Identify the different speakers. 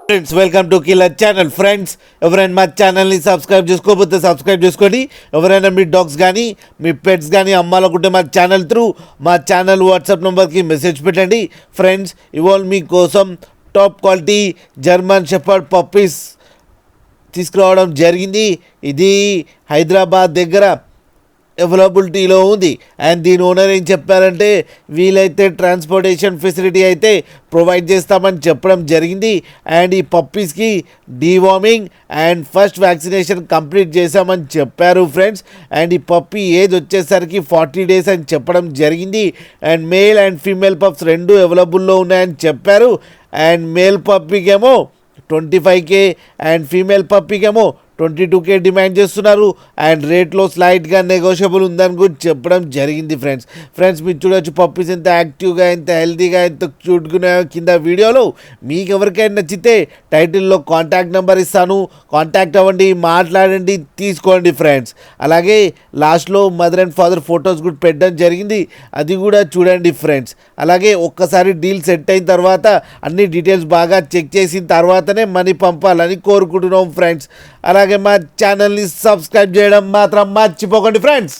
Speaker 1: Friends welcome to killer channel. Friends ఎవరైనా మా ఛానల్ని సబ్స్క్రైబ్ చేసుకోకపోతే సబ్స్క్రైబ్ చేసుకోండి. ఎవరైనా మీ డాగ్స్ కానీ మీ పెట్స్ కానీ అమ్మాలనుకుంటే మా ఛానల్ త్రూ మా ఛానల్ వాట్సాప్ నెంబర్కి మెసేజ్ పెట్టండి. ఫ్రెండ్స్ ఇవాళ మీకోసం top quality German shepherd puppies తీసుకురావడం జరిగింది. ఇది హైదరాబాద్ దగ్గర అవైలబిలిటీలో ఉంది. అండ్ దీని ఓనర్ ఏం చెప్పారంటే వీలైతే ట్రాన్స్పోర్టేషన్ ఫెసిలిటీ అయితే ప్రొవైడ్ చేస్తామని చెప్పడం జరిగింది. అండ్ ఈ పప్పీస్కి deworming and first vaccination complete చేశామని చెప్పారు ఫ్రెండ్స్. అండ్ ఈ పప్పీ ఏజ్ వచ్చేసరికి 40 days అని చెప్పడం జరిగింది. And male and female pups రెండు అవైలబుల్లో ఉన్నాయని చెప్పారు. అండ్ మేల్ పప్పీకేమో 25K అండ్ ఫీమేల్ పప్పీకేమో 22K డిమాండ్ చేస్తున్నారు. అండ్ రేట్లో స్లైట్గా నెగోషియబుల్ ఉందని కూడా చెప్పడం జరిగింది ఫ్రెండ్స్ మీరు చూడొచ్చు పప్పీస్ ఎంత యాక్టివ్గా ఎంత హెల్తీగా ఎంత క్యూట్గా కింద వీడియోలో. మీకు ఎవరికైనా నచ్చితే టైటిల్లో కాంటాక్ట్ నెంబర్ ఇస్తాను, కాంటాక్ట్ అవ్వండి, మాట్లాడండి, తీసుకోండి ఫ్రెండ్స్. అలాగే లాస్ట్లో మదర్ అండ్ ఫాదర్ ఫొటోస్ కూడా పెట్టడం జరిగింది, అది కూడా చూడండి ఫ్రెండ్స్. అలాగే ఒక్కసారి డీల్ సెట్ అయిన తర్వాత అన్ని డీటెయిల్స్ బాగా చెక్ చేసిన తర్వాతనే మనీ పంపాలని కోరుకుంటున్నాం ఫ్రెండ్స్. అలాగే మా ఛానల్ని సబ్స్క్రైబ్ చేయడం మాత్రం మర్చిపోకండి ఫ్రెండ్స్.